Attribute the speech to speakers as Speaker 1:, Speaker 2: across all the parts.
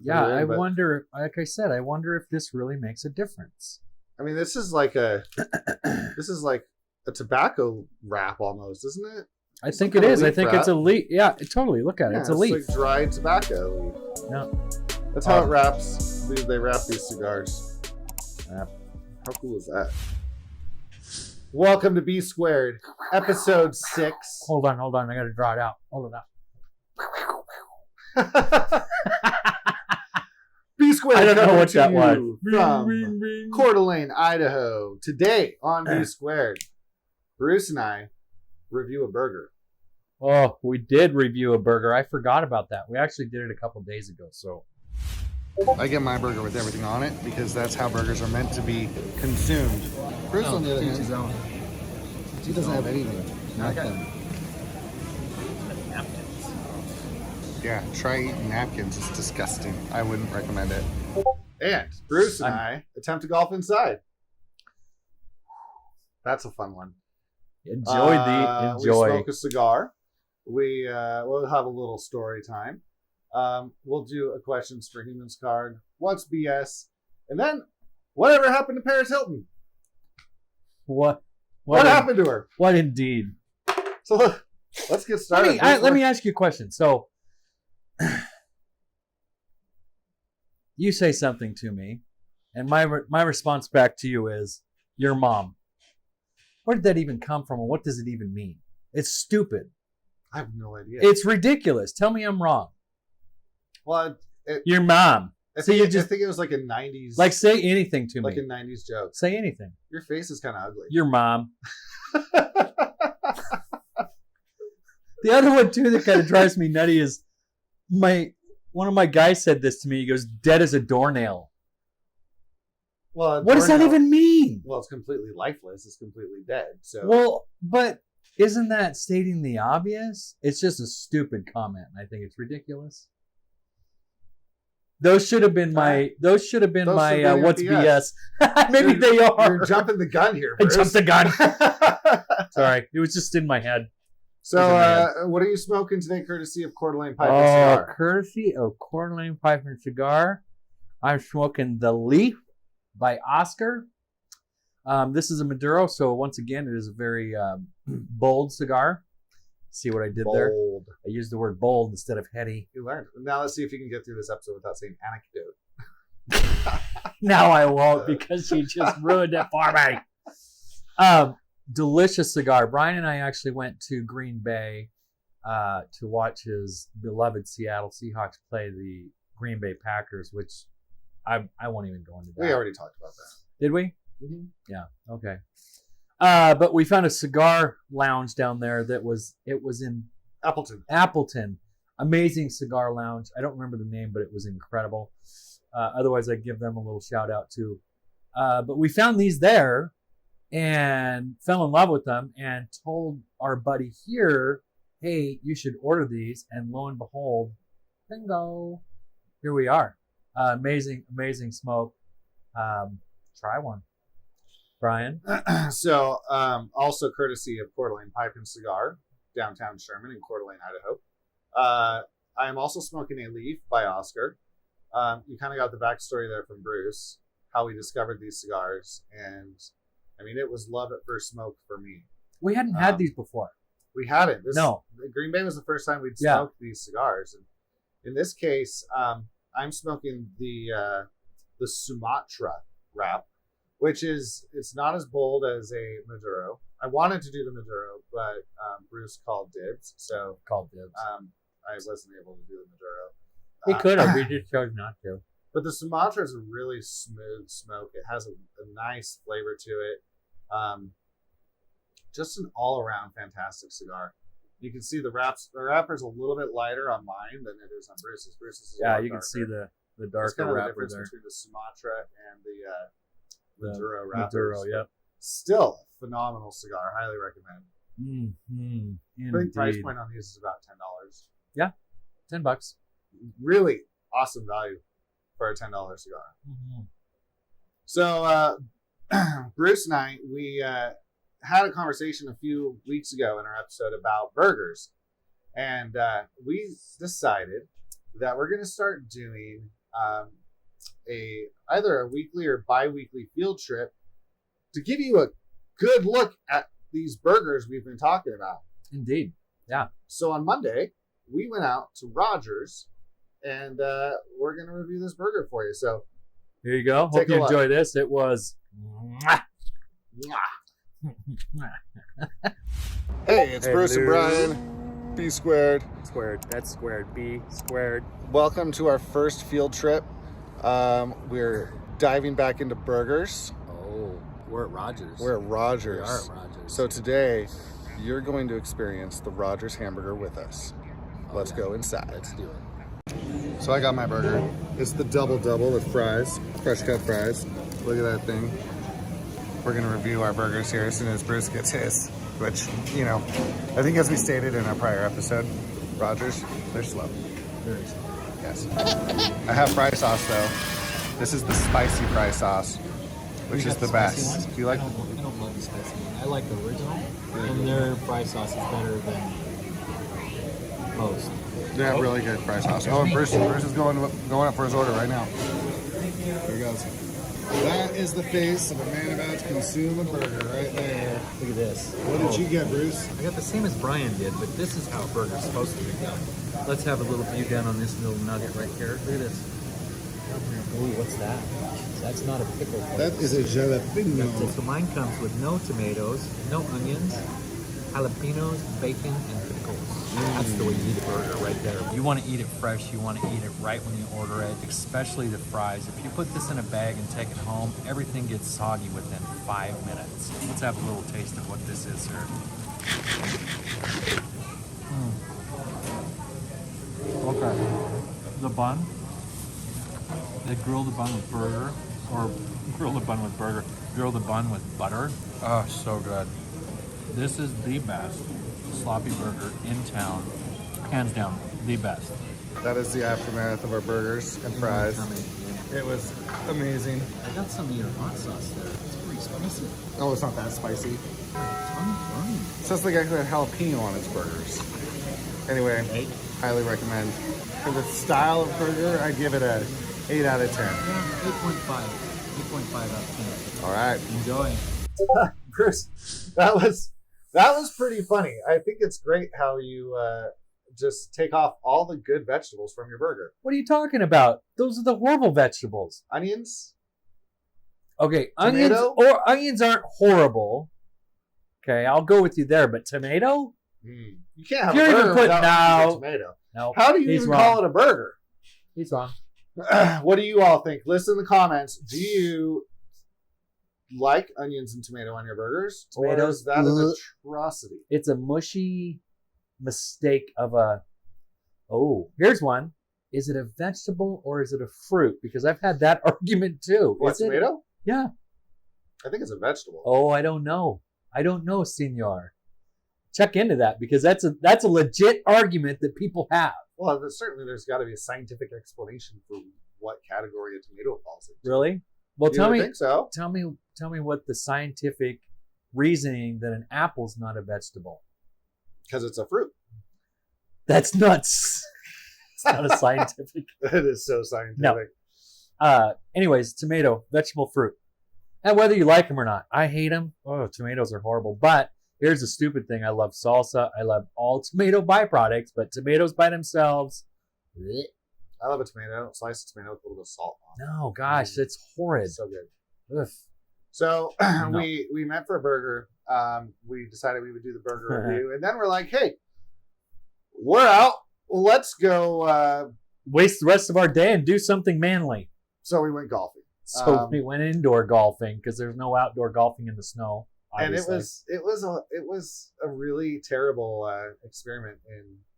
Speaker 1: Yeah, I
Speaker 2: but,
Speaker 1: wonder. Like I said, I wonder if this really makes a difference.
Speaker 2: I mean, this is like a tobacco wrap almost, isn't it?
Speaker 1: I think it is. I think it's a leaf. Yeah, totally. Look at it.
Speaker 2: Yeah,
Speaker 1: it's a leaf.
Speaker 2: Like dried tobacco leaf.
Speaker 1: Yeah.
Speaker 2: That's how it wraps. They wrap these cigars.
Speaker 1: Yeah.
Speaker 2: How cool is that? Welcome to B Squared, episode 6.
Speaker 1: Hold on. I got to draw it out. Hold it out.
Speaker 2: B Squared.
Speaker 1: I don't know what that was.
Speaker 2: From Coeur d'Alene, Idaho. Today on B Squared, Bruce and I review a burger.
Speaker 1: Oh, we did review a burger. I forgot about that. We actually did it a couple days ago. So
Speaker 2: I get my burger with everything on it because that's how burgers are meant to be consumed. Bruce, on the other hand, he doesn't have anything. Nothing. Yeah, try eating napkins. It's disgusting. I wouldn't recommend it. And Bruce and I attempt to golf inside. That's a fun one.
Speaker 1: Enjoy.
Speaker 2: We smoke a cigar. We'll have a little story time. We'll do a questions for humans card. What's BS? And then, whatever happened to Paris Hilton?
Speaker 1: What
Speaker 2: happened to her?
Speaker 1: What indeed?
Speaker 2: So let's get started.
Speaker 1: Let me ask you a question. So you say something to me, and my response back to you is your mom. Where did that even come from, and what does it even mean? It's stupid.
Speaker 2: I have no idea.
Speaker 1: It's ridiculous. Tell me I'm wrong.
Speaker 2: Well,
Speaker 1: your mom.
Speaker 2: I think it was like a 90s.
Speaker 1: Like, say anything to me.
Speaker 2: Like a 90s joke.
Speaker 1: Say anything.
Speaker 2: Your face is kind of ugly.
Speaker 1: Your mom. The other one, too, that kind of drives me nutty is one of my guys said this to me. He goes, dead as a doornail.
Speaker 2: Well,
Speaker 1: what does that even mean?
Speaker 2: Well, it's completely lifeless. It's completely dead. So.
Speaker 1: Well, but isn't that stating the obvious? It's just a stupid comment, and I think it's ridiculous. Those should have been my what's BS. Maybe they are.
Speaker 2: You're jumping the gun here,
Speaker 1: I
Speaker 2: Bruce.
Speaker 1: jumped the gun. Sorry, it was just in my head.
Speaker 2: So, what are you smoking today, courtesy of Coeur d'Alene Pipe and Cigar?
Speaker 1: Courtesy of Coeur d'Alene Pipe and Cigar, I'm smoking the Leaf by Oscar. This is a Maduro, so once again, it is a very bold cigar. See what I did there? I used the word bold instead of heady.
Speaker 2: You learned. Now let's see if you can get through this episode without saying anecdote.
Speaker 1: Now I won't because she just ruined it for me. Delicious cigar. Brian and I actually went to Green Bay to watch his beloved Seattle Seahawks play the Green Bay Packers, which I won't even go into that.
Speaker 2: We already talked about that.
Speaker 1: Did we?
Speaker 2: Mm-hmm.
Speaker 1: Yeah. Okay. But we found a cigar lounge down there it was in Appleton. Amazing cigar lounge. I don't remember the name, but it was incredible. Otherwise, I'd give them a little shout out too. But we found these there and fell in love with them and told our buddy here, hey, you should order these. And lo and behold, bingo, here we are. Amazing smoke. Try one. Brian?
Speaker 2: So, also courtesy of Coeur d'Alene Pipe and Cigar, downtown Sherman in Coeur d'Alene, Idaho. I am also smoking a Leaf by Oscar. You kind of got the backstory there from Bruce, how we discovered these cigars. And, I mean, it was love at first smoke for me.
Speaker 1: We hadn't had these before.
Speaker 2: We hadn't.
Speaker 1: No.
Speaker 2: Green Bay was the first time we'd smoked these cigars. And in this case, I'm smoking the Sumatra wrap, which it's not as bold as a Maduro. I wanted to do the Maduro, but Bruce called dibs. So I wasn't able to do the Maduro.
Speaker 1: We could have. We just chose not to.
Speaker 2: But the Sumatra is a really smooth smoke. It has a nice flavor to it. Just an all-around fantastic cigar. You can see the wrapper's a little bit lighter on mine than it is on Bruce's. Bruce's is
Speaker 1: you can see the darker wrapper
Speaker 2: difference
Speaker 1: there.
Speaker 2: Between the Sumatra and the Maduro wrappers.
Speaker 1: Maduro, yep.
Speaker 2: Still a phenomenal cigar. Highly recommend.
Speaker 1: Mm-hmm.
Speaker 2: I think price point on these is about $10.
Speaker 1: Yeah, $10.
Speaker 2: Really awesome value for a $10 cigar. Mm-hmm. So Bruce and I, we had a conversation a few weeks ago in our episode about burgers, and we decided that we're going to start doing either a weekly or bi-weekly field trip to give you a good look at these burgers we've been talking about.
Speaker 1: Indeed. Yeah.
Speaker 2: So on Monday, we went out to Rogers, and we're going to review this burger for you. So
Speaker 1: here you go. Hope
Speaker 2: take a
Speaker 1: you
Speaker 2: look.
Speaker 1: enjoy this. It was.
Speaker 2: Hey, it's
Speaker 1: Hey,
Speaker 2: Bruce and
Speaker 1: Lou.
Speaker 2: Brian, B squared.
Speaker 1: Squared. That's squared. B squared.
Speaker 2: Welcome to our first field trip. We're diving back into burgers.
Speaker 1: Oh, we're at Rogers.
Speaker 2: We're at Rogers.
Speaker 1: We are at Rogers.
Speaker 2: So today, you're going to experience the Rogers hamburger with us. Let's go inside.
Speaker 1: Let's do it.
Speaker 2: So I got my burger. It's the double with fries, fresh cut fries. Look at that thing. We're gonna review our burgers here as soon as Bruce gets his, which, you know, I think as we stated in our prior episode, Rogers, they're slow.
Speaker 1: Very slow.
Speaker 2: Yes. I have fry sauce though. This is the spicy fry sauce, which is the best. Do you like?
Speaker 1: I don't love the spicy one. I like the original, and their fry sauce is better than most.
Speaker 2: They have really good fry sauce. Oh, and Bruce is going up for his order right now. Here he goes. That is the face of a man about to consume a burger right there.
Speaker 1: Look at this.
Speaker 2: What did you get, Bruce?
Speaker 1: I got the same as Brian did, but this is how a burger's supposed to be done. Let's have a little view down on this little nugget right here. Look at this. Ooh, what's that? That's not a pickle.
Speaker 2: That is a jalapeno.
Speaker 1: So mine comes with no tomatoes, no onions, jalapenos, bacon, and pickles. That's the way you eat a burger right there. You want to eat it fresh. You want to eat it right when you order it, especially the fries. If you put this in a bag and take it home, everything gets soggy within 5 minutes. Let's have a little taste of what this is here. Okay. The bun. They grill the bun with burger, or grill the bun with burger. Grill the bun with butter. Oh, so good. This is the best sloppy burger in town. Hands down, the best.
Speaker 2: That is the aftermath of our burgers and fries. It was amazing.
Speaker 1: I got some of your hot sauce there. It's pretty spicy.
Speaker 2: Oh, it's not that spicy.
Speaker 1: Fun.
Speaker 2: So it's the guy who had jalapeno on his burgers. Anyway,
Speaker 1: Right?
Speaker 2: highly recommend. For the style of burger, I give it a 8 out of 10.
Speaker 1: Yeah, 8.5. 8.5 out of 10.
Speaker 2: All right.
Speaker 1: Enjoy.
Speaker 2: Bruce, that was pretty funny. I think it's great how you just take off all the good vegetables from your burger.
Speaker 1: What are you talking about? Those are the horrible vegetables.
Speaker 2: Onions?
Speaker 1: Okay,
Speaker 2: Tomato?
Speaker 1: onions aren't horrible. Okay, I'll go with you there, but tomato?
Speaker 2: You can't have
Speaker 1: You're
Speaker 2: a
Speaker 1: even
Speaker 2: burger
Speaker 1: putting
Speaker 2: without
Speaker 1: out-
Speaker 2: tomato.
Speaker 1: No.
Speaker 2: How do you
Speaker 1: He's
Speaker 2: even
Speaker 1: wrong.
Speaker 2: call it a burger?
Speaker 1: He's wrong.
Speaker 2: What do you all think? List in the comments. Do you like onions and tomato on your burgers? Or
Speaker 1: Tomatoes,
Speaker 2: is that an
Speaker 1: ugh.
Speaker 2: atrocity?
Speaker 1: It's a mushy mistake of a... Oh, here's one. Is it a vegetable or is it a fruit? Because I've had that argument too.
Speaker 2: What,
Speaker 1: Is it?
Speaker 2: tomato?
Speaker 1: Yeah.
Speaker 2: I think it's a vegetable.
Speaker 1: Oh, I don't know. I don't know, senor. Check into that because that's a legit argument that people have.
Speaker 2: Well, there's got to be a scientific explanation for what category a tomato falls into.
Speaker 1: Really? Well,
Speaker 2: You
Speaker 1: tell
Speaker 2: would
Speaker 1: me,
Speaker 2: think so.
Speaker 1: tell me what the scientific reasoning that an apple's not a vegetable.
Speaker 2: Because it's a fruit.
Speaker 1: That's nuts. It's not a scientific.
Speaker 2: That is so scientific.
Speaker 1: Anyways, tomato, vegetable fruit. And whether you like them or not, I hate them. Oh, tomatoes are horrible. But here's the stupid thing. I love salsa. I love all tomato byproducts, but tomatoes by themselves. bleh.
Speaker 2: I love a tomato, sliced tomato with a little bit of salt on it.
Speaker 1: No, gosh, that's horrid.
Speaker 2: It's so good.
Speaker 1: Ugh.
Speaker 2: So
Speaker 1: No.
Speaker 2: we met for a burger. We decided we would do the burger review, and then we're like, "Hey, we're out. Let's go."
Speaker 1: Waste the rest of our day and do something manly.
Speaker 2: So we went golfing,
Speaker 1: So we went indoor golfing because there's no outdoor golfing in the snow. Obviously.
Speaker 2: and it was a really terrible experiment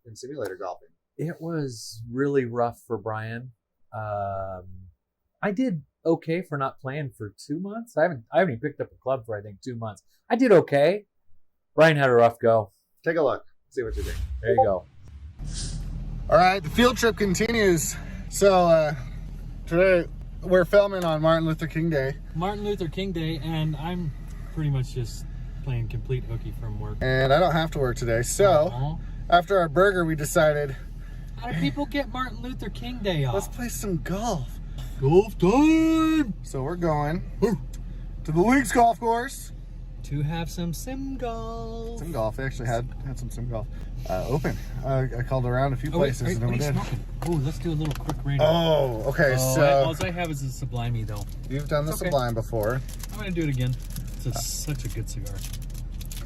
Speaker 2: in simulator golfing.
Speaker 1: It was really rough for Brian. I did okay for not playing for 2 months. I haven't even picked up a club for I think 2 months. I did okay. Brian had a rough go.
Speaker 2: Take a look, see what you think.
Speaker 1: There you go.
Speaker 2: All right, the field trip continues. So today we're filming on Martin Luther King Day,
Speaker 3: Martin Luther King Day, and I'm pretty much just playing complete hooky from work.
Speaker 2: and I don't have to work today. So
Speaker 3: Aw.
Speaker 2: after our burger, we decided
Speaker 3: How do people get Martin Luther King Day off?
Speaker 4: Let's play some golf.
Speaker 3: Golf time!
Speaker 4: So we're going to the Links Golf Course.
Speaker 3: To have some sim golf.
Speaker 4: Sim golf. They actually had some sim golf open. I called around a few places and no one did.
Speaker 3: Oh, let's do a little quick rating.
Speaker 4: Oh, okay. So
Speaker 3: all I have is a Sublimey though.
Speaker 4: you've done the
Speaker 3: Okay.
Speaker 4: Sublime before.
Speaker 3: I'm gonna do it again. It's such a good cigar.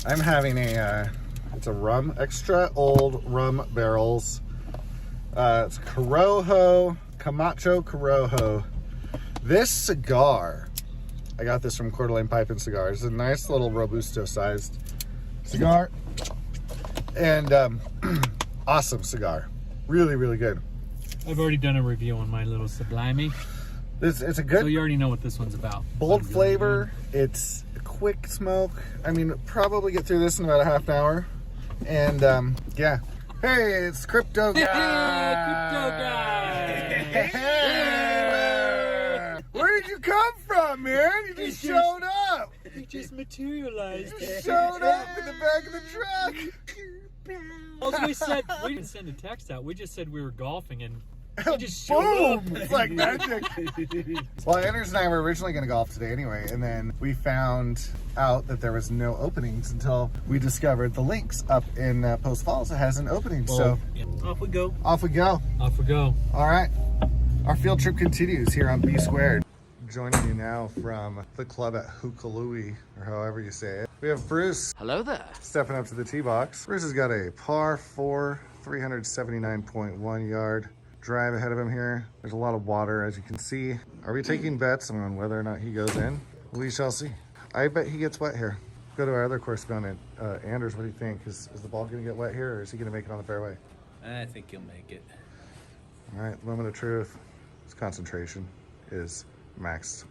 Speaker 4: I'm having it's a rum, extra old rum barrels. It's Corojo, Camacho Corojo. This cigar, I got this from Coeur d'Alene Pipe and Cigars. It's a nice little Robusto sized cigar. And awesome cigar. Really, really good.
Speaker 3: I've already done a review on my little Sublimey,
Speaker 4: It's a
Speaker 3: so
Speaker 4: good
Speaker 3: you already know what this one's about.
Speaker 4: bold flavor. It's a quick smoke. I mean, probably get through this in about a half an hour. And yeah. Hey, it's Crypto Guy.
Speaker 3: Crypto Guy.
Speaker 4: Hey. Where did you come from, man? You just showed up.
Speaker 3: He just materialized.
Speaker 4: You just showed up in the back of the truck.
Speaker 3: All we said, we didn't send a text out. We just said we were golfing and he just showed
Speaker 4: Boom!
Speaker 3: up.
Speaker 4: It's like magic. Well, Anders and I were originally going to golf today anyway, and then we found out that there was no openings until we discovered the Links up in Post Falls. It has an opening, so
Speaker 3: Yeah, off we go.
Speaker 4: off we go.
Speaker 3: Off we go.
Speaker 4: All right, our field trip continues here on B Squared. Joining you now from the club at Hukalui, or however you say it. We have Bruce.
Speaker 5: Hello there.
Speaker 4: Stepping up to the tee box. Bruce has got a par 4, 379.1 yard drive ahead of him here. There's a lot of water, as you can see. Are we taking bets on whether or not he goes in? We shall see. I bet he gets wet here. Go to our other correspondent, Anders. What do you think? Is the ball going to get wet here, or is he going to make it on the fairway?
Speaker 5: I think you'll make it.
Speaker 4: All right, moment of truth. His concentration is maxed.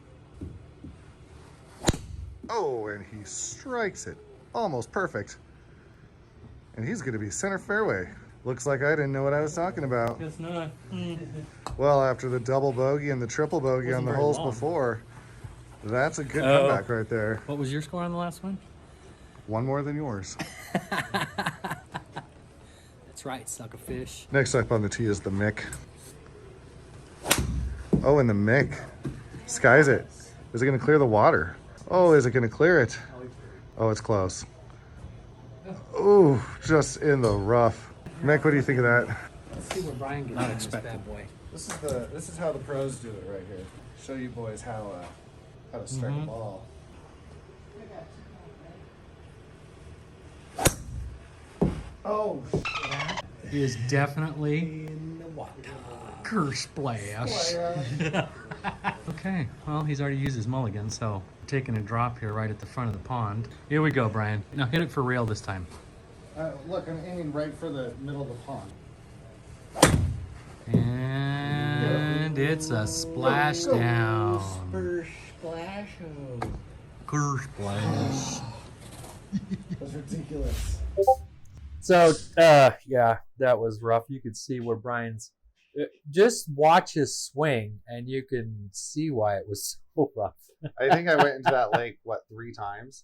Speaker 4: Oh, and he strikes it. Almost perfect. And he's going to be center fairway. Looks like I didn't know what I was talking about.
Speaker 3: Guess not.
Speaker 4: Well, after the double bogey and the triple bogey on
Speaker 3: Wasn't
Speaker 4: the
Speaker 3: very
Speaker 4: holes
Speaker 3: long.
Speaker 4: before, that's a good
Speaker 3: Oh.
Speaker 4: comeback right there.
Speaker 3: What was your score on the last one?
Speaker 4: One more than yours.
Speaker 3: That's right, sucker fish.
Speaker 4: Next up on the tee is the Mick. Oh, and the Mick skies it. Is it going to clear the water? Oh, is it going to clear it? Oh, it's close. Ooh, just in the rough. Mick, what do you think of that?
Speaker 3: Let's see where Brian gets on this bad boy.
Speaker 4: This is how the pros do it right here. Show you boys how to strike a ball. Oh,
Speaker 3: He is definitely curse splash. Okay, well, he's already used his mulligan, so taking a drop here right at the front of the pond. Here we go, Brian. Now hit it for real this time.
Speaker 4: look, I'm aiming right for the middle of the pond.
Speaker 3: And it's a splash down. Curse splash.
Speaker 4: That's ridiculous.
Speaker 1: So, yeah, that was rough. You could see where Brian's. Just watch his swing, and you can see why it was so rough.
Speaker 2: I think I went into that lake, 3 times?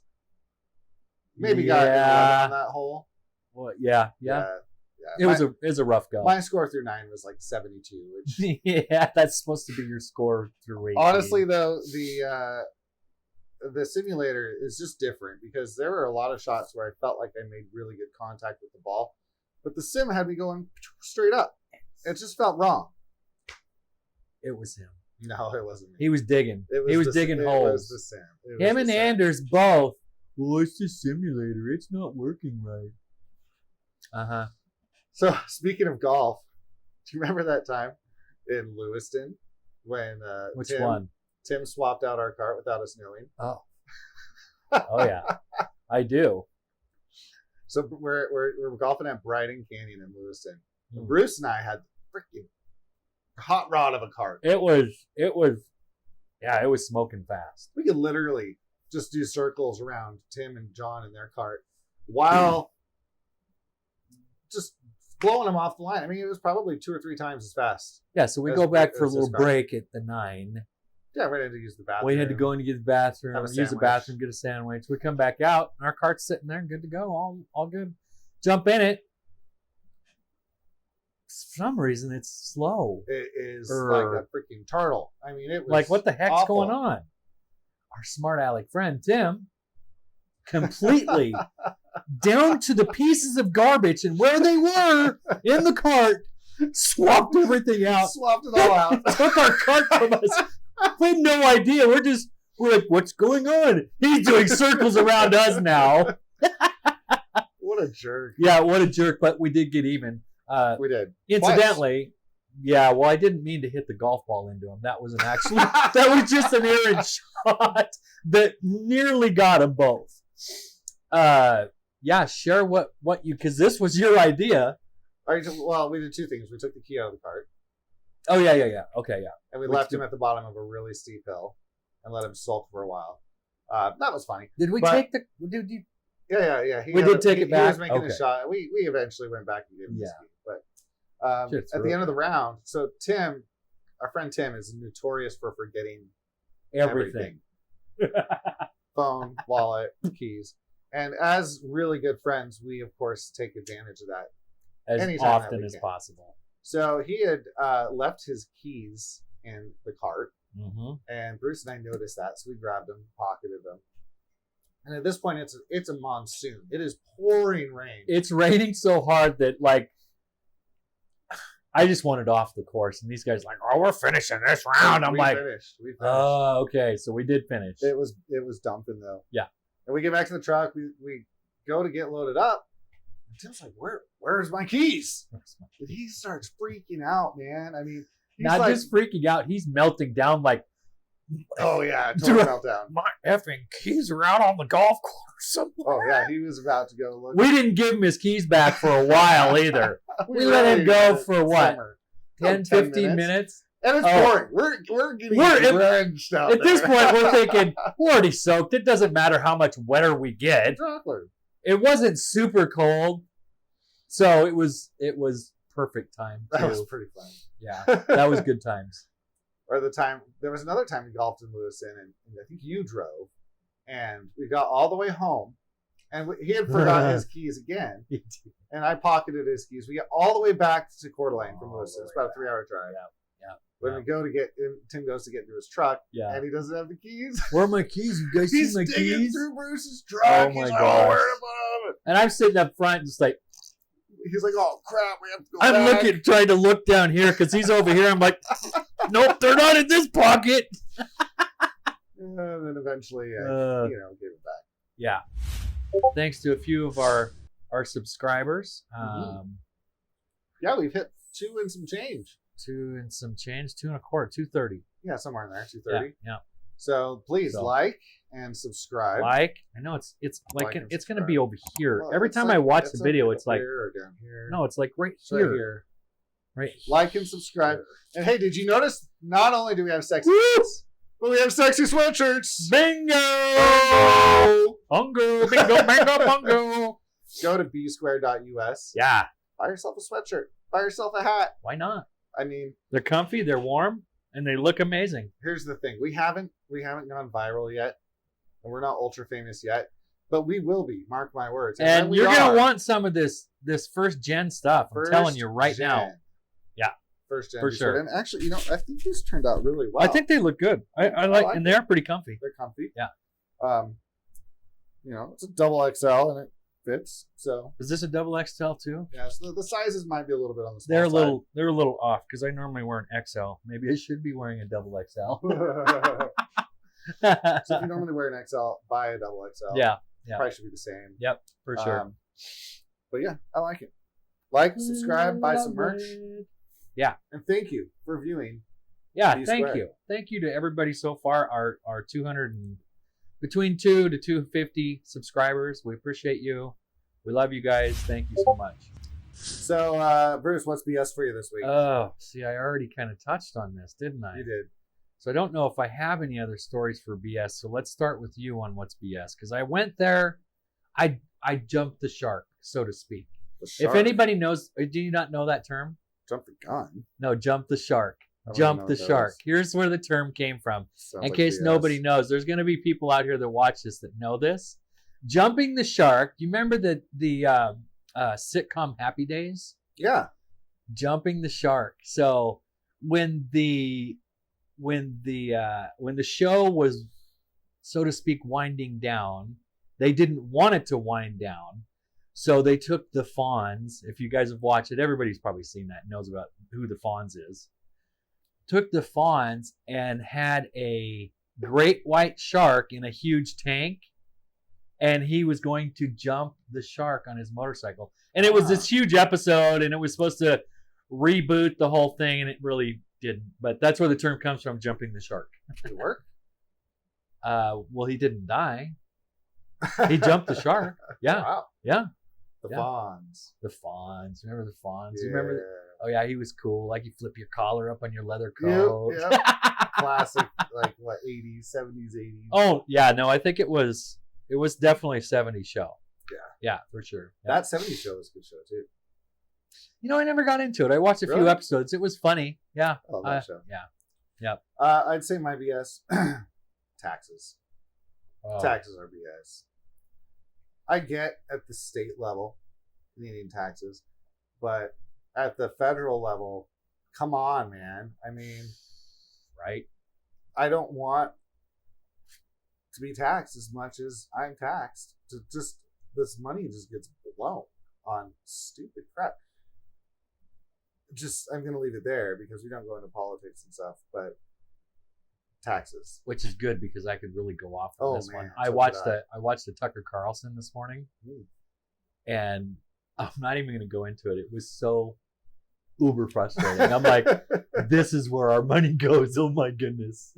Speaker 2: Maybe got
Speaker 1: Yeah.
Speaker 2: 11 on that hole.
Speaker 1: Well, yeah.
Speaker 2: Yeah.
Speaker 1: It was a rough go.
Speaker 2: My score through 9 was like 72, which
Speaker 1: Yeah, that's supposed to be your score through 18.
Speaker 2: honestly though, the simulator is just different because there were a lot of shots where I felt like I made really good contact with the ball, but the sim had me going straight up. It just felt wrong.
Speaker 1: it was him.
Speaker 2: No, it wasn't me.
Speaker 1: He was digging. He was digging
Speaker 2: It
Speaker 1: holes.
Speaker 2: was the sim. It was
Speaker 1: Him
Speaker 2: the
Speaker 1: and
Speaker 2: sim.
Speaker 1: Anders both. Well, it's a simulator. It's not working right. Uh-huh.
Speaker 2: So speaking of golf, do you remember that time in Lewiston when
Speaker 1: Which one?
Speaker 2: Tim swapped out our cart without us knowing?
Speaker 1: Oh. Oh, yeah. I do.
Speaker 2: So we're golfing at Bryden Canyon in Lewiston.
Speaker 1: Hmm.
Speaker 2: Bruce and I had freaking hot rod of a cart.
Speaker 1: It was, yeah, it was smoking fast.
Speaker 2: We could literally just do circles around Tim and John in their cart while just blowing them off the line. I mean, it was probably 2 or 3 times as fast.
Speaker 1: Yeah, so we
Speaker 2: That's
Speaker 1: go back
Speaker 2: great.
Speaker 1: for a
Speaker 2: That's
Speaker 1: little
Speaker 2: just great.
Speaker 1: break at the 9.
Speaker 2: Yeah, we had to use the bathroom.
Speaker 1: We had to go in to get the bathroom,
Speaker 2: Have a
Speaker 1: use the
Speaker 2: sandwich.
Speaker 1: bathroom, get a sandwich. We come back out, and our cart's sitting there, good to go, all good. Jump in it. some reason it's slow.
Speaker 2: It is
Speaker 1: Err.
Speaker 2: like a freaking turtle. I mean, it was
Speaker 1: Like, what the heck's
Speaker 2: awful.
Speaker 1: going on? Our smart aleck friend Tim completely down to the pieces of garbage and where they were in the cart, swapped everything out,
Speaker 2: Swapped it all out.
Speaker 1: took our cart from us. We had no idea. We're like, what's going on? He's doing circles around us now.
Speaker 2: What a jerk.
Speaker 1: Yeah, what a jerk, but we did get even.
Speaker 2: We did.
Speaker 1: Incidentally, yeah, well, I didn't mean to hit the golf ball into him. That was an actually, that was just an errant shot that nearly got them both. Yeah, share what you, because this was your idea.
Speaker 2: All right, well, we did two things. We took the key out of the cart,
Speaker 1: Oh, yeah. Okay, yeah.
Speaker 2: and we
Speaker 1: Which
Speaker 2: left
Speaker 1: did-
Speaker 2: him at the bottom of a really steep hill and let him sulk for a while. That was funny.
Speaker 1: Did we
Speaker 2: But-
Speaker 1: take the, did you,
Speaker 2: Yeah.
Speaker 1: We did take it
Speaker 2: He
Speaker 1: back?
Speaker 2: was making
Speaker 1: Okay.
Speaker 2: a shot. We eventually went back and gave him the
Speaker 1: Yeah.
Speaker 2: key. But
Speaker 1: Shit's
Speaker 2: at the end of the round, so Tim, our friend Tim, is notorious for forgetting
Speaker 1: everything.
Speaker 2: phone, wallet, keys. And as really good friends, we of course take advantage of that.
Speaker 1: As
Speaker 2: Anytime that
Speaker 1: often
Speaker 2: we
Speaker 1: as
Speaker 2: can.
Speaker 1: possible.
Speaker 2: So he had left his keys in the cart,
Speaker 1: Mm-hmm.
Speaker 2: and Bruce and I noticed that, so we grabbed them, pocketed them. And at this point, it's a monsoon. It is pouring rain.
Speaker 1: It's raining so hard that, like, I just wanted off the course, and these guys are like, oh, we're finishing this round. I'm
Speaker 2: We
Speaker 1: like,
Speaker 2: finished. We finished.
Speaker 1: oh, okay, so we did finish.
Speaker 2: It was dumping though.
Speaker 1: Yeah.
Speaker 2: And we get back to the truck. We go to get loaded up. And Tim's like, where's my keys? And he starts freaking out, man. I mean, he's
Speaker 1: Not
Speaker 2: like,
Speaker 1: just freaking out, he's melting down like,
Speaker 2: oh yeah, total meltdown.
Speaker 1: my effing keys are out on the golf course.
Speaker 2: Oh yeah, he was about to go look.
Speaker 1: We didn't give him his keys back for a while either. We let him go for what?
Speaker 2: Summer.
Speaker 1: 10, 15 minutes?
Speaker 2: And it's
Speaker 1: Oh.
Speaker 2: pouring. We're getting
Speaker 1: We're-
Speaker 2: drenched out
Speaker 1: At this
Speaker 2: there.
Speaker 1: point, we're thinking, we're already soaked. It doesn't matter how much wetter we get.
Speaker 2: Exactly.
Speaker 1: It wasn't super cold, so it was perfect time
Speaker 2: That was
Speaker 1: too.
Speaker 2: pretty fun.
Speaker 1: Yeah, that was good times.
Speaker 2: Or there was another time we golfed in Lewiston, and I think you drove, and we got all the way home, and he had forgotten his keys again, and I pocketed his keys. We got all the way back to Coeur d'Alene from
Speaker 1: All
Speaker 2: Lewiston.
Speaker 1: the
Speaker 2: It's
Speaker 1: way
Speaker 2: about a 3-hour drive.
Speaker 1: Yeah.
Speaker 2: When we go to Tim goes to get into his truck,
Speaker 1: Yeah.
Speaker 2: and he doesn't have the keys.
Speaker 1: Where are my keys? You guys
Speaker 2: He's
Speaker 1: see my
Speaker 2: digging
Speaker 1: keys?
Speaker 2: through Bruce's truck.
Speaker 1: Oh my
Speaker 2: He's
Speaker 1: gosh.
Speaker 2: Like, where to put 'em?
Speaker 1: And I'm sitting up front, just like,
Speaker 2: He's like, oh crap, we have to go
Speaker 1: I'm
Speaker 2: back.
Speaker 1: looking, trying to look down here because he's over here. I'm like, nope, they're not in this pocket.
Speaker 2: And then eventually,
Speaker 1: Uh.
Speaker 2: gave it back.
Speaker 1: Yeah. Thanks to a few of our subscribers.
Speaker 2: Yeah, we've hit 2 and some change.
Speaker 1: 2 and some change, 2 1/4, 230.
Speaker 2: Yeah, somewhere in there, 230.
Speaker 1: Yeah.
Speaker 2: So please
Speaker 1: So.
Speaker 2: like and subscribe.
Speaker 1: Like, I know it's like
Speaker 2: Like and
Speaker 1: it's gonna
Speaker 2: subscribe.
Speaker 1: be over here.
Speaker 2: Well,
Speaker 1: Every
Speaker 2: it's
Speaker 1: time
Speaker 2: like-
Speaker 1: I watch the
Speaker 2: it's
Speaker 1: video,
Speaker 2: up
Speaker 1: it's like,
Speaker 2: here or down here.
Speaker 1: no, it's like right
Speaker 2: It's right
Speaker 1: here.
Speaker 2: here.
Speaker 1: Right.
Speaker 2: Like and subscribe. And hey, did you notice? Not only do we have sexy
Speaker 1: Woo!
Speaker 2: shirts, but we have sexy sweatshirts.
Speaker 1: Bingo! Bungo, bingo, bingo, bungo.
Speaker 2: Go to bsquare.us.
Speaker 1: Yeah.
Speaker 2: Buy yourself a sweatshirt. Buy yourself a hat.
Speaker 1: Why not?
Speaker 2: I mean,
Speaker 1: They're comfy, they're warm, and they look amazing.
Speaker 2: here's the thing: we haven't gone viral yet, and we're not ultra famous yet, but we will be. Mark my words.
Speaker 1: And
Speaker 2: when we
Speaker 1: you're gonna
Speaker 2: are,
Speaker 1: want some of this first gen stuff. I'm
Speaker 2: first
Speaker 1: telling you right now.
Speaker 2: gen.
Speaker 1: Yeah.
Speaker 2: First gen.
Speaker 1: For
Speaker 2: we
Speaker 1: sure.
Speaker 2: should. And actually, I think these turned out really well.
Speaker 1: I think they look good. I like,
Speaker 2: like
Speaker 1: and they are pretty comfy.
Speaker 2: they're comfy.
Speaker 1: Yeah.
Speaker 2: It's a double XL and it fits. So
Speaker 1: Is this a double XL too?
Speaker 2: yeah, so the sizes might be a little bit on the small
Speaker 1: They're a little off because I normally wear an XL. Maybe I should be wearing a double XL.
Speaker 2: side. So if you normally wear an XL, buy a double XL.
Speaker 1: Yeah,
Speaker 2: Probably should be the same.
Speaker 1: yep, for sure.
Speaker 2: But yeah, I like it. Like, subscribe, buy some merch,
Speaker 1: Yeah.
Speaker 2: and thank you for viewing.
Speaker 1: Yeah,
Speaker 2: Be
Speaker 1: thank
Speaker 2: square.
Speaker 1: you. Thank you to everybody so far. Our 200 and between 2 to 250 subscribers. We appreciate you. We love you guys. Thank you so much.
Speaker 2: So, Bruce, what's BS for you this week?
Speaker 1: Oh, see, I already kind of touched on this, didn't I?
Speaker 2: You did.
Speaker 1: So I don't know if I have any other stories for BS. So let's start with you on what's BS. Because I went there, I jumped the shark, so to speak.
Speaker 2: The shark.
Speaker 1: If anybody knows, do you not know that term?
Speaker 2: Jump the gun.
Speaker 1: No, jump the shark.
Speaker 2: I don't
Speaker 1: Jump
Speaker 2: know
Speaker 1: the
Speaker 2: what that
Speaker 1: shark.
Speaker 2: is.
Speaker 1: Here's where the term came from.
Speaker 2: Sounds
Speaker 1: In
Speaker 2: like
Speaker 1: case
Speaker 2: BS.
Speaker 1: nobody knows, there's going to be people out here that watch this that know this. Jumping the shark. Do you remember the sitcom Happy Days?
Speaker 2: Yeah.
Speaker 1: Jumping the shark. So when the show was, so to speak, winding down, they didn't want it to wind down. So they took the Fonz. If you guys have watched it, everybody's probably seen that, knows about who the Fonz is. Took the Fonz and had a great white shark in a huge tank, and he was going to jump the shark on his motorcycle. And it was this huge episode, and it was supposed to reboot the whole thing, and it really didn't. But that's where the term comes from, jumping the shark.
Speaker 2: Did it work?
Speaker 1: Well, he didn't die. He jumped the shark. Yeah.
Speaker 2: Wow.
Speaker 1: Yeah.
Speaker 2: The
Speaker 1: Yeah.
Speaker 2: Fonz.
Speaker 1: The Fonz. Remember the Fonz?
Speaker 2: Yeah.
Speaker 1: You remember? Oh, yeah, he was cool. Like, you flip your collar up on your leather coat.
Speaker 2: Yep. Classic, like, what, 80s, 70s, 80s.
Speaker 1: Oh, yeah. No, I think it was definitely a 70s show.
Speaker 2: Yeah.
Speaker 1: Yeah, for sure. Yeah.
Speaker 2: That 70s show was a good show, too.
Speaker 1: You know, I never got into it. I watched a few
Speaker 2: Really?
Speaker 1: episodes. It was funny. Yeah.
Speaker 2: I love that show.
Speaker 1: Yeah.
Speaker 2: I'd say my BS, taxes.
Speaker 1: Oh.
Speaker 2: Taxes are BS. I get at the state level, Canadian taxes, but at the federal level, come on, man. I mean,
Speaker 1: Right.
Speaker 2: I don't want to be taxed as much as I'm taxed. This money just gets blown on stupid crap. I'm gonna leave it there because we don't go into politics and stuff, but taxes.
Speaker 1: Which is good because I could really go off on
Speaker 2: Oh,
Speaker 1: this
Speaker 2: man,
Speaker 1: one.
Speaker 2: so
Speaker 1: I
Speaker 2: did
Speaker 1: watched
Speaker 2: I.
Speaker 1: I watched the Tucker Carlson this morning,
Speaker 2: Mm.
Speaker 1: and I'm not even going to go into it. It was so uber frustrating. I'm like, this is where our money goes. Oh my goodness.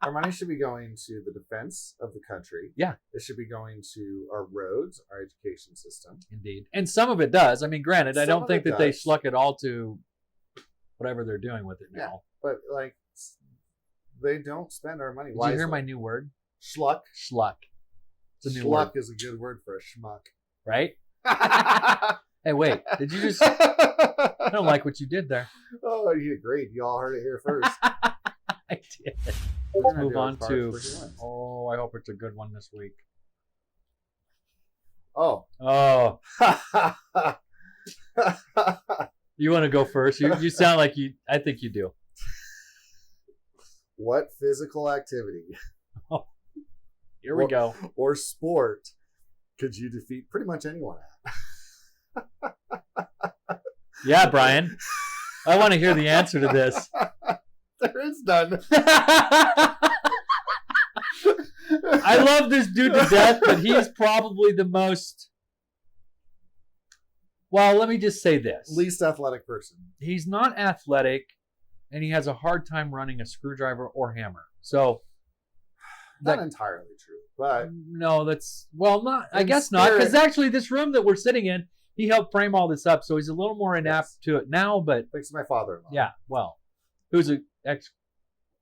Speaker 2: Our money should be going to the defense of the country.
Speaker 1: Yeah.
Speaker 2: It should be going to our roads, our education system.
Speaker 1: Indeed. And some of it does. I mean, granted, I
Speaker 2: Some
Speaker 1: don't
Speaker 2: of
Speaker 1: think
Speaker 2: it
Speaker 1: that they
Speaker 2: does.
Speaker 1: schluck it all to whatever they're doing with it
Speaker 2: Yeah.
Speaker 1: now.
Speaker 2: But, like, they don't spend our money
Speaker 1: Did
Speaker 2: wisely.
Speaker 1: you hear my new word?
Speaker 2: Schluck?
Speaker 1: Schluck. It's a new
Speaker 2: Schluck
Speaker 1: word,
Speaker 2: is a good word for a schmuck.
Speaker 1: right? Hey, wait. Did you just... I don't like what you did there.
Speaker 2: Oh, you did great. You all heard it here first.
Speaker 1: I did.
Speaker 2: We're
Speaker 1: Let's
Speaker 2: gonna
Speaker 1: move
Speaker 2: do our
Speaker 1: on
Speaker 2: part
Speaker 1: to...
Speaker 2: for humans.
Speaker 1: Oh, I hope it's a good one this week.
Speaker 2: Oh.
Speaker 1: Oh, you want to go first? You sound like you... I think you do.
Speaker 2: What physical activity
Speaker 1: Here we go.
Speaker 2: or sport could you defeat pretty much anyone at?
Speaker 1: Yeah, Brian. I want to hear the answer to this.
Speaker 2: There is none.
Speaker 1: I love this dude to death, but he is probably the most... Well, let me just say this.
Speaker 2: Least athletic person.
Speaker 1: He's not athletic, and he has a hard time running a screwdriver or hammer. So,
Speaker 2: Not
Speaker 1: that-
Speaker 2: entirely true, but
Speaker 1: no, that's... Well, not. I
Speaker 2: In
Speaker 1: guess not, because
Speaker 2: spirit.
Speaker 1: actually this room that we're sitting in, he helped frame all this up, so he's a little more inept
Speaker 2: Yes.
Speaker 1: to it now, but
Speaker 2: thanks to my father-in-law.
Speaker 1: yeah, well, who's a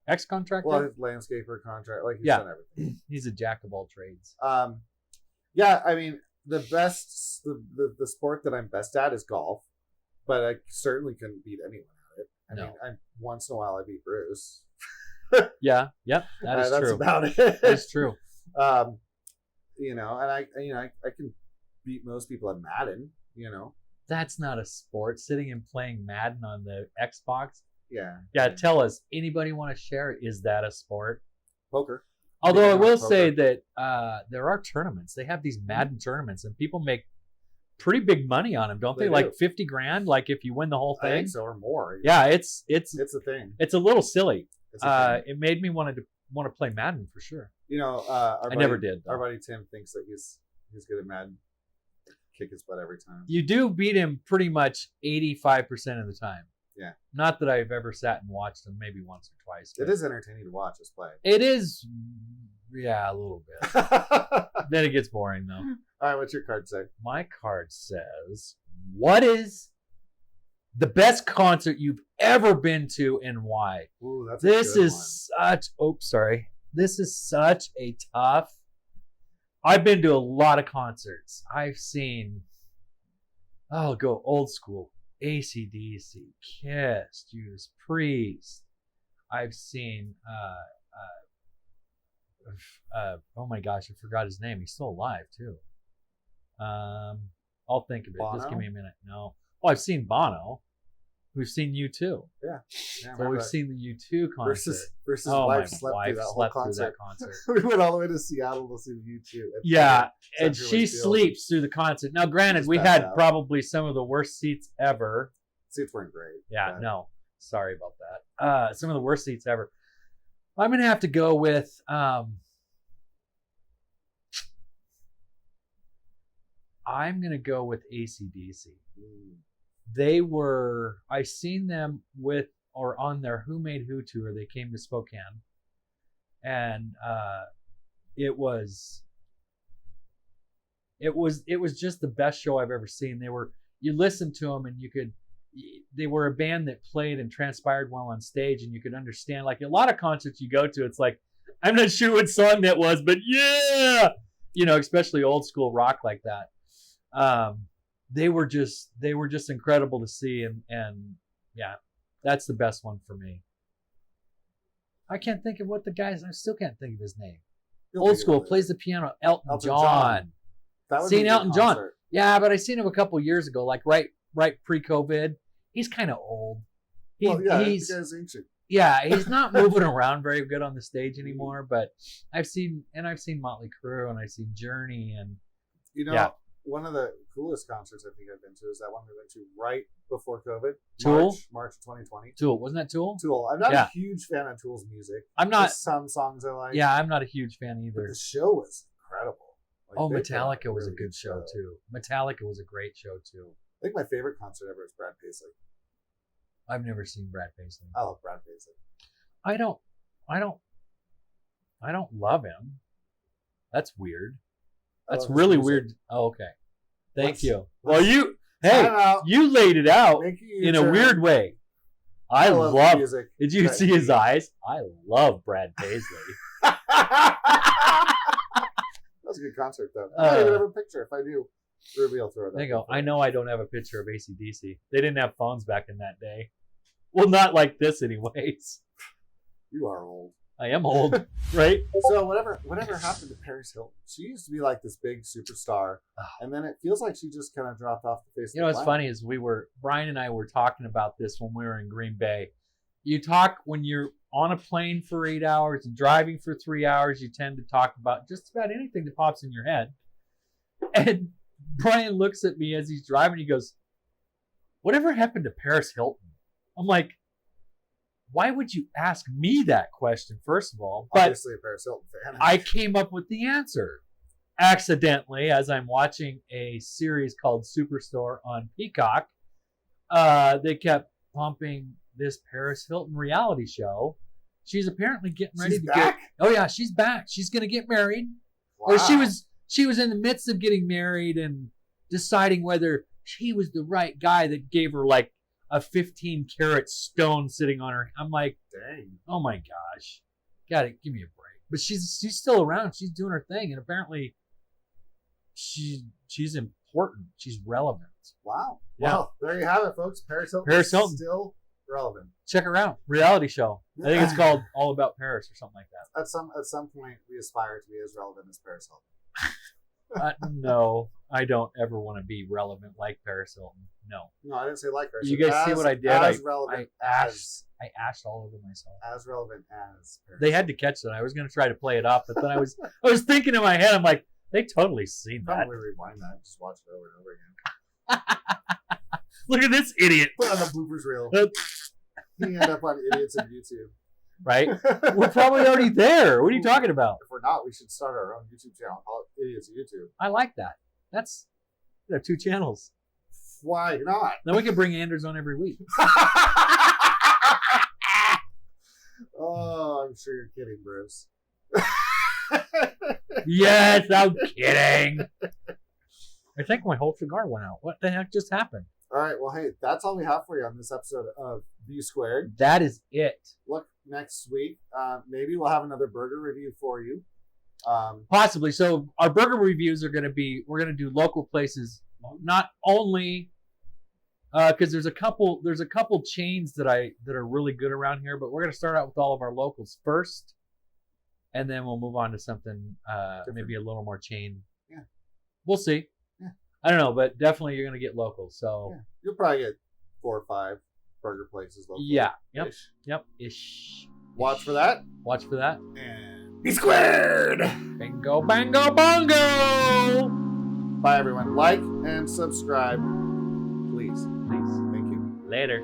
Speaker 1: ex-contractor?
Speaker 2: Well, his landscaper contract, like he's
Speaker 1: Yeah.
Speaker 2: done everything.
Speaker 1: He's a jack of all trades.
Speaker 2: Yeah, I mean, the sport that I'm best at is golf, but I certainly couldn't beat anyone at it. I
Speaker 1: No.
Speaker 2: mean, once in a while I beat Bruce.
Speaker 1: Yeah, yep, that is
Speaker 2: That's
Speaker 1: true.
Speaker 2: about it.
Speaker 1: That's true.
Speaker 2: You know, and I can beat most people at Madden. You know,
Speaker 1: That's not a sport. Sitting and playing Madden on the Xbox.
Speaker 2: yeah.
Speaker 1: Yeah, tell us. Anybody want to share? Is that a sport?
Speaker 2: Poker.
Speaker 1: Although I
Speaker 2: Yeah,
Speaker 1: will
Speaker 2: poker.
Speaker 1: say that there are tournaments. They have these Madden tournaments, and people make pretty big money on them, don't they?
Speaker 2: They
Speaker 1: Like
Speaker 2: do.
Speaker 1: 50 grand, like if you win the whole
Speaker 2: I
Speaker 1: thing.
Speaker 2: think so, or more.
Speaker 1: Yeah, it's
Speaker 2: it's a thing.
Speaker 1: a little silly.
Speaker 2: It's a thing.
Speaker 1: It made me want to play Madden for sure.
Speaker 2: You know,
Speaker 1: I never did, though.
Speaker 2: Our buddy Tim thinks that he's good at Madden. Kick his butt every time.
Speaker 1: You do beat him pretty much 85% of the time.
Speaker 2: Yeah.
Speaker 1: Not that I've ever sat and watched him, maybe once or twice.
Speaker 2: It
Speaker 1: but
Speaker 2: is entertaining to watch us play.
Speaker 1: It is, yeah, a little bit.
Speaker 2: All
Speaker 1: Then it gets boring, though.
Speaker 2: right, what's your card say?
Speaker 1: My card says, what is the best concert you've ever been to and why?
Speaker 2: Ooh, that's a
Speaker 1: This
Speaker 2: good
Speaker 1: is such, this is such a tough, I've been to a lot of concerts. I've seen, I'll go old school, AC/DC, Kiss, Judas Priest. I've seen, oh my gosh, I forgot his name. He's still alive too. I'll think of it. Just give
Speaker 2: Bono?
Speaker 1: me a minute. No. Well, I've seen Bono. We've seen U2.
Speaker 2: Yeah,
Speaker 1: So we've seen the U2 concert.
Speaker 2: Versus
Speaker 1: Oh, my
Speaker 2: wife slept
Speaker 1: wife
Speaker 2: through that
Speaker 1: slept
Speaker 2: whole
Speaker 1: through
Speaker 2: concert.
Speaker 1: that concert.
Speaker 2: We went all the way to Seattle to see U2.
Speaker 1: Yeah, and
Speaker 2: Century
Speaker 1: she
Speaker 2: Field.
Speaker 1: sleeps through the concert. Now, granted,
Speaker 2: Just
Speaker 1: we
Speaker 2: passed
Speaker 1: had
Speaker 2: out.
Speaker 1: probably some of the worst seats ever.
Speaker 2: Seats weren't great.
Speaker 1: Yeah,
Speaker 2: but
Speaker 1: no, sorry about that. Some of the worst seats ever. I'm gonna have to go with. I'm gonna go with AC/DC. They were. I seen them with or on their Who Made Who tour. They came to Spokane, and it was just the best show I've ever seen. You listened to them and they were a band that played and transpired well on stage, and you could understand. Like a lot of concerts you go to, it's like, I'm not sure what song that was, but yeah, especially old school rock like that. They were just incredible to see, and yeah, that's the best one for me. I can't think of what the guy's. I still can't think of his name.
Speaker 2: You'll
Speaker 1: Old
Speaker 2: figure
Speaker 1: school,
Speaker 2: it out.
Speaker 1: plays the piano. Elton
Speaker 2: Elton
Speaker 1: John.
Speaker 2: John. That would
Speaker 1: Seen
Speaker 2: be a good
Speaker 1: Elton John.
Speaker 2: concert.
Speaker 1: Yeah, but I seen him a couple years ago, like right pre-COVID. He's kind of old.
Speaker 2: Well, yeah,
Speaker 1: he's
Speaker 2: the guy's ancient.
Speaker 1: he's not moving around very good on the stage anymore. But I've seen Motley Crue, and I've seen Journey, and
Speaker 2: Yeah. One of the coolest concerts I think I've been to is that one we went to right before COVID.
Speaker 1: Tool?
Speaker 2: March 2020.
Speaker 1: Tool. Wasn't that Tool?
Speaker 2: Tool. I'm not
Speaker 1: Yeah.
Speaker 2: a huge fan of Tool's music.
Speaker 1: I'm not.
Speaker 2: There's some songs I like.
Speaker 1: Yeah, I'm not a huge fan
Speaker 2: But
Speaker 1: either.
Speaker 2: the show was incredible. Like,
Speaker 1: Oh,
Speaker 2: they put on
Speaker 1: Metallica was a
Speaker 2: really
Speaker 1: good show too. Metallica was a great show too.
Speaker 2: I think my favorite concert ever is Brad Paisley.
Speaker 1: I've never seen Brad Paisley.
Speaker 2: I love Brad Paisley.
Speaker 1: I don't love him. That's weird.
Speaker 2: I
Speaker 1: That's
Speaker 2: love his
Speaker 1: really
Speaker 2: music.
Speaker 1: weird. Oh, okay. Thank
Speaker 2: Let's-
Speaker 1: you.
Speaker 2: let's-
Speaker 1: Well,
Speaker 2: Time out.
Speaker 1: you laid it out
Speaker 2: Make a
Speaker 1: in a
Speaker 2: U-turn.
Speaker 1: weird way. I
Speaker 2: love
Speaker 1: love.
Speaker 2: music.
Speaker 1: Did you
Speaker 2: Brad
Speaker 1: see his
Speaker 2: Paisley.
Speaker 1: eyes? I love Brad Paisley.
Speaker 2: That was a good concert, though. I don't even have a picture. If I do, Ruby will throw it up.
Speaker 1: There you go. I know I don't have a picture of AC/DC. They didn't have phones back in that day. Well, not like this, anyways.
Speaker 2: You are old.
Speaker 1: I am old, right?
Speaker 2: So whatever happened to Paris Hilton? She used to be like this big superstar, and then it feels like she just kind of dropped off the face of
Speaker 1: You know
Speaker 2: the
Speaker 1: what's
Speaker 2: planet.
Speaker 1: funny is Brian and I were talking about this when we were in Green Bay. You talk when you're on a plane for 8 hours and driving for 3 hours, you tend to talk about just about anything that pops in your head. And Brian looks at me as he's driving. He goes, "Whatever happened to Paris Hilton?" I'm like, why would you ask me that question, first of all? But
Speaker 2: Obviously a Paris Hilton fan.
Speaker 1: I came up with the answer accidentally as I'm watching a series called Superstore on Peacock. They kept pumping this Paris Hilton reality show. She's apparently getting ready
Speaker 2: She's
Speaker 1: to
Speaker 2: back?
Speaker 1: get. Oh yeah, she's back. She's gonna get married.
Speaker 2: Wow.
Speaker 1: Or she was in the midst of getting married and deciding whether he was the right guy that gave her like a 15-carat stone sitting on her. I'm like,
Speaker 2: Dang.
Speaker 1: oh my gosh, gotta give me a break. But she's still around. She's doing her thing, and apparently she's important. She's relevant.
Speaker 2: Wow.
Speaker 1: Yeah.
Speaker 2: Well, there you have it, folks. Paris Hilton.
Speaker 1: Paris
Speaker 2: is
Speaker 1: Hilton.
Speaker 2: Still relevant.
Speaker 1: Check her out. Reality show. I think it's called All About Paris or something like that.
Speaker 2: At some point, we aspire to be as relevant as Paris Hilton.
Speaker 1: No, I don't ever want to be relevant like Paris Hilton. No.
Speaker 2: No, I didn't say like her. I
Speaker 1: You
Speaker 2: said
Speaker 1: guys see
Speaker 2: as-
Speaker 1: what I did?
Speaker 2: As
Speaker 1: I
Speaker 2: relevant
Speaker 1: ashed all over myself.
Speaker 2: as relevant as Paris.
Speaker 1: They had to catch that. I was going to try to play it up, but then I was thinking in my head, I'm like, they totally seen that.
Speaker 2: Probably rewind that and just watch it over and over again.
Speaker 1: Look at this idiot,
Speaker 2: Put on the bloopers reel.
Speaker 1: Uh,
Speaker 2: He end up on idiots on YouTube.
Speaker 1: right? We're probably already there. What are you talking about?
Speaker 2: If we're not, we should start our own YouTube channel. Call it Idiots on YouTube.
Speaker 1: I like that. That's there are 2 channels.
Speaker 2: Why not?
Speaker 1: Then we can bring Anders on every week.
Speaker 2: Oh, I'm sure you're kidding, Bruce.
Speaker 1: Yes, I'm kidding. I think my whole cigar went out. What the heck just happened?
Speaker 2: All right, well, hey, that's all we have for you on this episode of View Squared.
Speaker 1: That is it.
Speaker 2: Look, next week, maybe we'll have another burger review for you.
Speaker 1: Possibly. So our burger reviews are going to be, we're going to do local places, not only because there's a couple chains that are really good around here, but we're going to start out with all of our locals first, and then we'll move on to something maybe a little more chain.
Speaker 2: Yeah.
Speaker 1: We'll see.
Speaker 2: Yeah.
Speaker 1: I don't know, but definitely you're going to get locals. So
Speaker 2: Yeah. You'll probably get 4 or 5 burger places locally.
Speaker 1: Yeah. Yep.
Speaker 2: Ish.
Speaker 1: Yep. Ish.
Speaker 2: Watch for that.
Speaker 1: Watch for that.
Speaker 2: And be squared.
Speaker 1: Bingo, bango, bongo.
Speaker 2: Bye, everyone. Like and subscribe, please.
Speaker 1: Please.
Speaker 2: Thank you.
Speaker 1: Later.